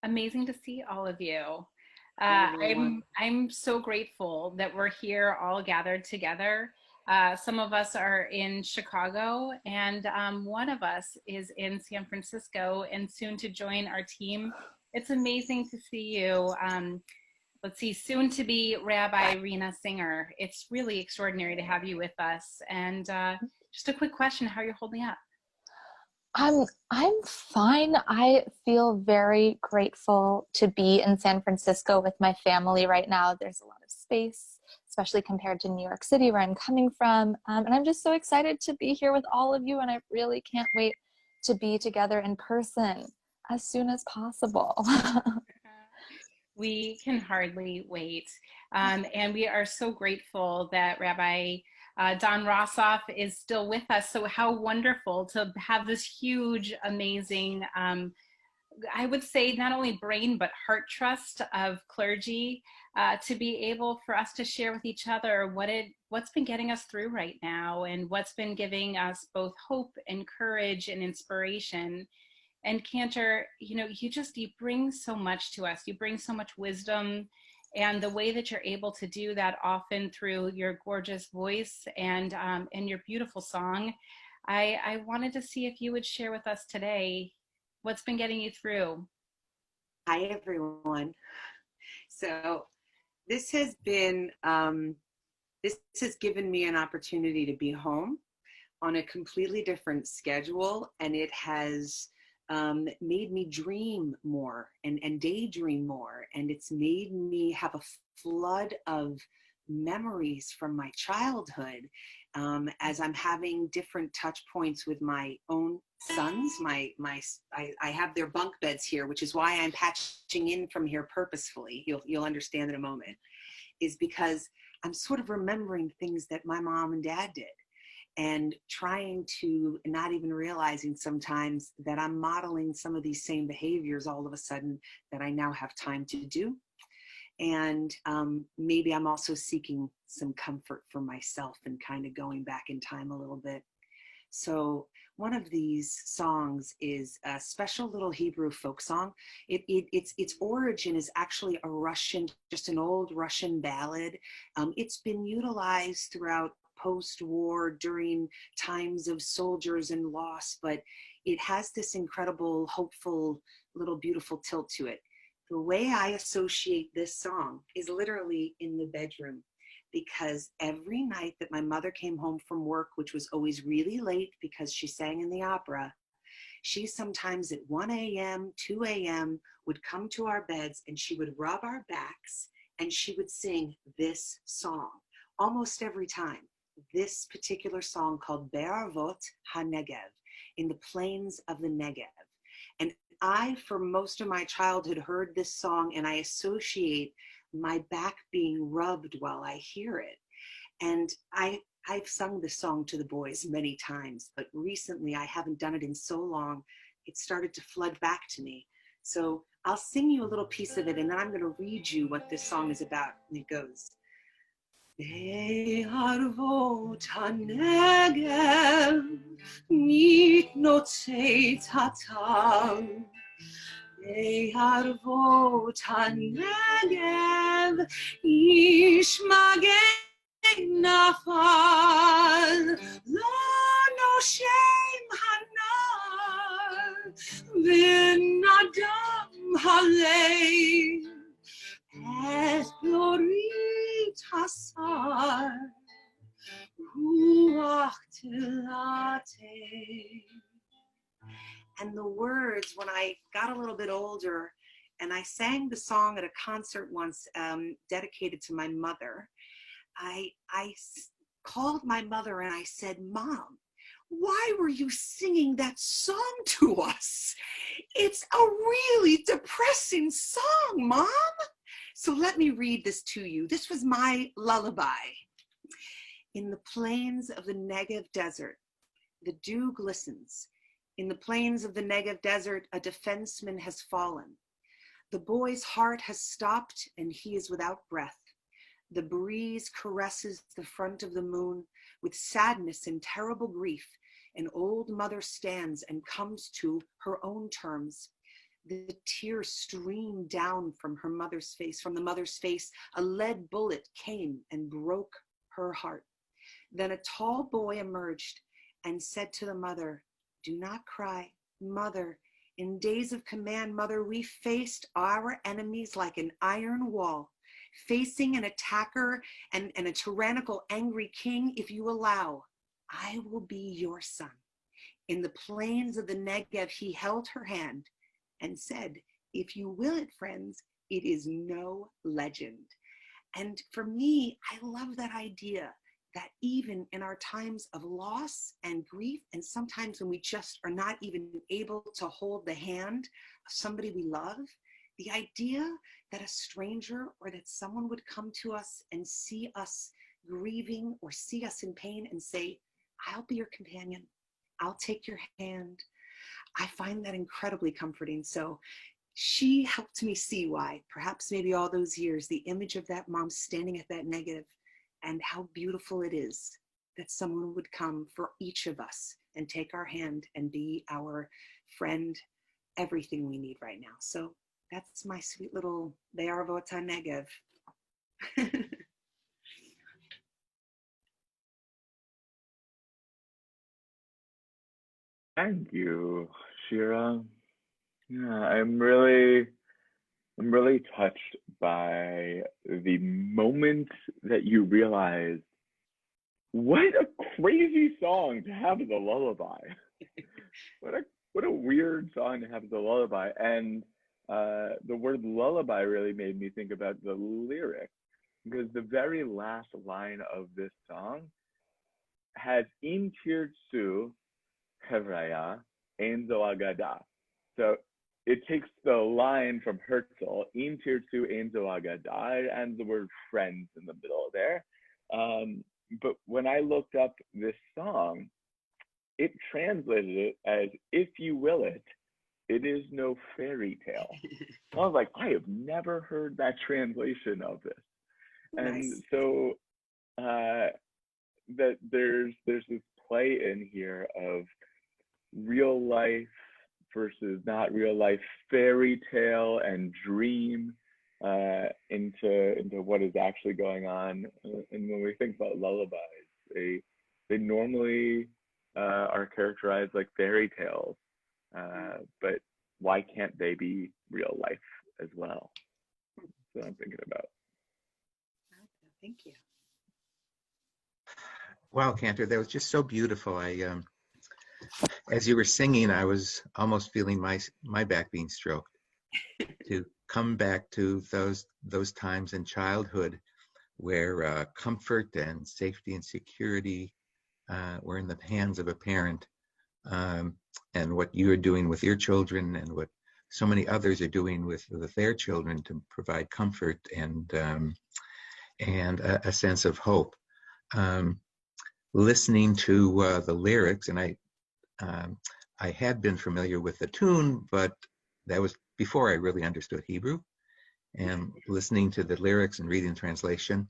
Amazing to see all of you. Hi, everyone. I'm so grateful that we're here all gathered together. Some of us are in Chicago, and one of us is in San Francisco and soon to join our team. It's amazing to see you. Let's see, soon to be Rabbi Rena Singer. It's really extraordinary to have you with us. And just a quick question, how are you holding up? I'm fine. I feel very grateful to be in San Francisco with my family right now. There's a lot of space, especially compared to New York City, where I'm coming from. And I'm just so excited to be here with all of you. And I really can't wait to be together in person as soon as possible. We can hardly wait. And we are so grateful that Rabbi Don Rossoff is still with us. So, how wonderful to have this huge, amazing, I would say, not only brain, but heart trust of clergy to be able for us to share with each other what's been getting us through right now and what's been giving us both hope and courage and inspiration. And Cantor, you bring so much to us. You bring so much wisdom, and the way that you're able to do that often through your gorgeous voice and your beautiful song. I wanted to see if you would share with us today what's been getting you through. Hi, everyone. So this has been, this has given me an opportunity to be home on a completely different schedule, and it has made me dream more and daydream more, and it's made me have a flood of memories from my childhood as I'm having different touch points with my own sons. I have their bunk beds here, which is why I'm patching in from here purposefully. You'll understand in a moment. Is because I'm sort of remembering things that my mom and dad did, and trying to, not even realizing sometimes that I'm modeling some of these same behaviors all of a sudden that I now have time to do. And maybe I'm also seeking some comfort for myself and kind of going back in time a little bit. So one of these songs is a special little Hebrew folk song. Its origin is actually a Russian, just an old Russian ballad. It's been utilized throughout post-war during times of soldiers and loss, but it has this incredible, hopeful, little beautiful tilt to it. The way I associate this song is literally in the bedroom, because every night that my mother came home from work, which was always really late because she sang in the opera, she sometimes at 1 a.m., 2 a.m. would come to our beds and she would rub our backs and she would sing this song almost every time. This particular song called Be'arvot HaNegev, in the plains of the Negev. And I, for most of my childhood, heard this song and I associate my back being rubbed while I hear it. And I've sung this song to the boys many times, but recently I haven't done it in so long, it started to flood back to me. So I'll sing you a little piece of it and then I'm going to read you what this song is about. And it goes, בערבות הנגב מתנוצץ הטל, בערבות הנגב איש מגן נפל, לא נושם הנער ונדם הלב, את דורית השר, רוח תלתה. And the words, when I got a little bit older and I sang the song at a concert once dedicated to my mother, I called my mother and I said, Mom, why were you singing that song to us? It's a really depressing song, Mom. So let me read this to you. This was my lullaby. In the plains of the Negev desert, the dew glistens. In the plains of the Negev desert, a defenseman has fallen. The boy's heart has stopped and he is without breath. The breeze caresses the front of the moon with sadness and terrible grief. An old mother stands and comes to her own terms. The tears streamed down from her mother's face. From the mother's face, a lead bullet came and broke her heart. Then a tall boy emerged and said to the mother, "Do not cry, mother. In days of command, mother, we faced our enemies like an iron wall, facing an attacker and a tyrannical, angry king. If you allow, I will be your son." In the plains of the Negev, he held her hand and said, "If you will it, friends, it is no legend." And for me, I love that idea that even in our times of loss and grief, and sometimes when we just are not even able to hold the hand of somebody we love, the idea that a stranger or that someone would come to us and see us grieving or see us in pain and say, "I'll be your companion. I'll take your hand." I find that incredibly comforting. So she helped me see why, perhaps maybe all those years, the image of that mom standing at that negative, and how beautiful it is that someone would come for each of us and take our hand and be our friend, everything we need right now. So that's my sweet little Be'arvota Negev. Thank you, Shira. Yeah, I'm really touched by the moment that you realize what a crazy song to have as a lullaby. what a weird song to have as a lullaby. And the word lullaby really made me think about the lyrics, because the very last line of this song has "Im tirtzu Hevraya Enzo Agada." So it takes the line from Herzl, "Im tirtzu Enzo Agada," and the word "friends" in the middle there. But when I looked up this song, it translated it as "if you will it, it is no fairy tale." I was like, I have never heard that translation of this. And Nice. so that there's this play in here of real life versus not real life, fairy tale and dream, into what is actually going on. And when we think about lullabies, they normally are characterized like fairy tales, but why can't they be real life as well? That's what I'm thinking about. Thank you. Wow, Cantor, that was just so beautiful. As you were singing, I was almost feeling my back being stroked. To come back to those times in childhood where comfort and safety and security were in the hands of a parent, and what you are doing with your children, and what so many others are doing with their children to provide comfort and a sense of hope. Listening to the lyrics, and I had been familiar with the tune, but that was before I really understood Hebrew. And listening to the lyrics and reading translation,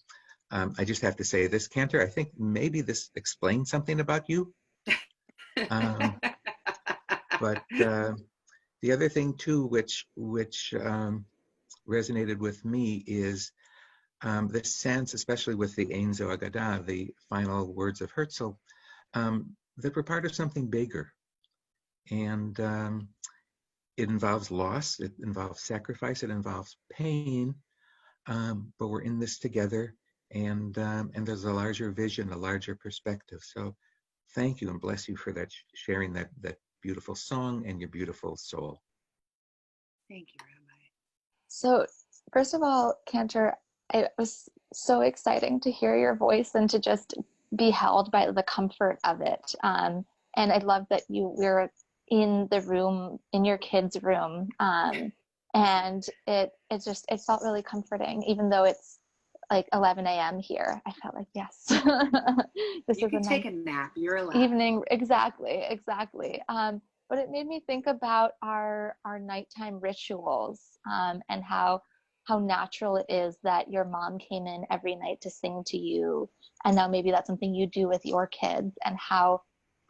I just have to say this, Cantor, I think maybe this explains something about you. But the other thing too, which resonated with me, is the sense, especially with the Ein Zo Agada, the final words of Herzl, that we're part of something bigger. And it involves loss, it involves sacrifice, it involves pain, but we're in this together, and there's a larger vision, a larger perspective. So thank you and bless you for that, sharing that beautiful song and your beautiful soul. Thank you, Rabbi. So first of all, Cantor, it was so exciting to hear your voice and to just be held by the comfort of it. And I love that we were in the room, in your kids' room. And it felt really comforting, even though it's like 11 a.m. here. I felt like, yes, this You is can a take nice a nap. You're allowed. evening. Exactly. But it made me think about our nighttime rituals, and how natural it is that your mom came in every night to sing to you, and now maybe that's something you do with your kids, and how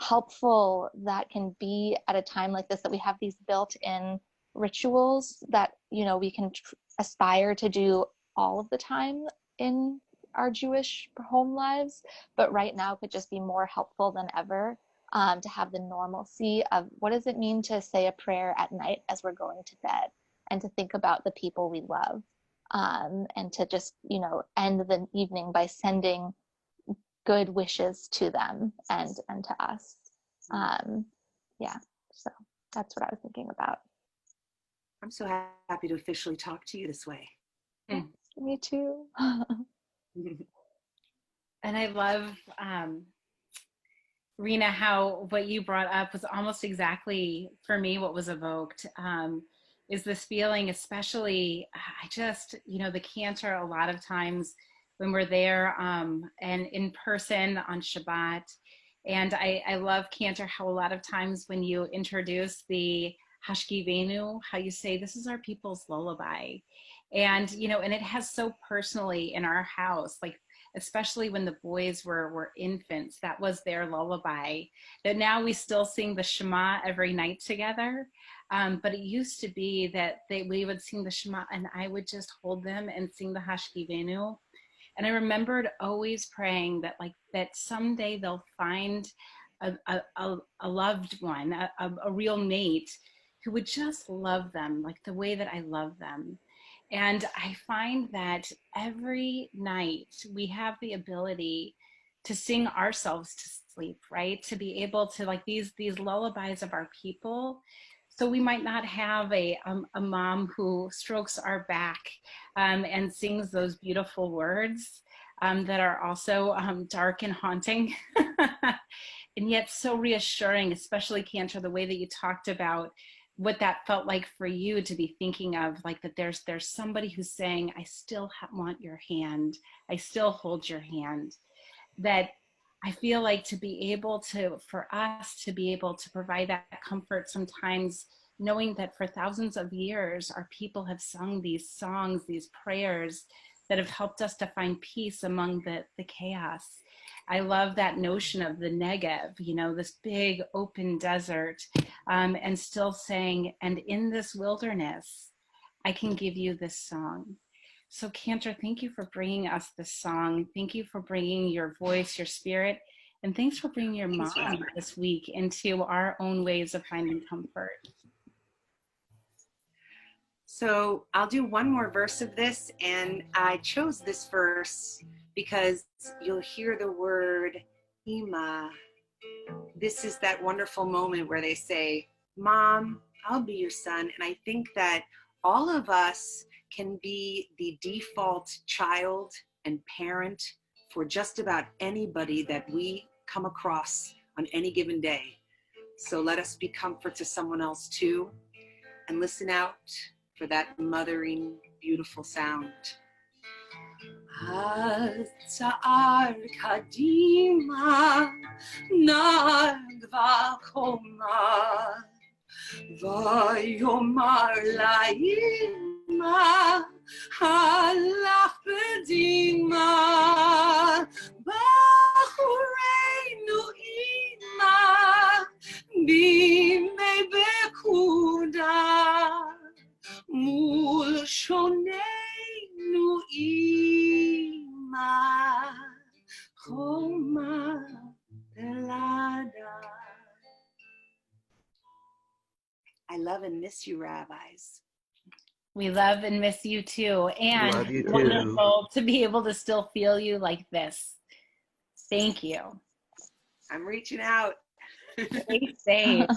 helpful that can be at a time like this, that we have these built-in rituals that, you know, we can aspire to do all of the time in our Jewish home lives, but right now could just be more helpful than ever, to have the normalcy of what does it mean to say a prayer at night as we're going to bed, and to think about the people we love, and to just, you know, end the evening by sending good wishes to them and to us. Yeah, so that's what I was thinking about. I'm so happy to officially talk to you this way. Mm. Me too. And I love, Rena, how what you brought up was almost exactly for me what was evoked, is this feeling, especially, I just, you know, the cantor a lot of times when we're there, and in person on Shabbat. And I love cantor how a lot of times when you introduce the Hashkivenu, how you say, this is our people's lullaby. And, you know, and it has so personally in our house, like, especially when the boys were infants, that was their lullaby, that now we still sing the Shema every night together. But it used to be that we would sing the Shema and I would just hold them and sing the Hashkivenu. And I remembered always praying that, like, that someday they'll find a loved one, a real mate who would just love them like the way that I love them. And I find that every night we have the ability to sing ourselves to sleep, right? To be able to, like, these lullabies of our people. So we might not have a mom who strokes our back, and sings those beautiful words, that are also dark and haunting, and yet so reassuring, especially Cantor, the way that you talked about what that felt like for you to be thinking of, like, that there's somebody who's saying, I still want your hand, I still hold your hand. That I feel like to be able to, for us to be able to provide that comfort sometimes, knowing that for thousands of years our people have sung these songs, these prayers that have helped us to find peace among the chaos. I love that notion of the Negev, you know, this big open desert, and still saying, and in this wilderness, I can give you this song. So Cantor, thank you for bringing us this song. Thank you for bringing your voice, your spirit, and thanks for bringing your mom this week into our own ways of finding comfort. So I'll do one more verse of this, and I chose this verse because you'll hear the word Ima. This is that wonderful moment where they say, Mom, I'll be your son. And I think that all of us can be the default child and parent for just about anybody that we come across on any given day. So let us be comfort to someone else too, and listen out for that mothering, beautiful sound. Atzar kadima nagva koma vayomar laima halach bedima bachureinu ima bimei bekuda mul shoneinu ima choma pelada. I love and miss you, rabbis. We love and miss you too. And Love you too. wonderful to be able to still feel you like this. Thank you. I'm reaching out. Stay safe.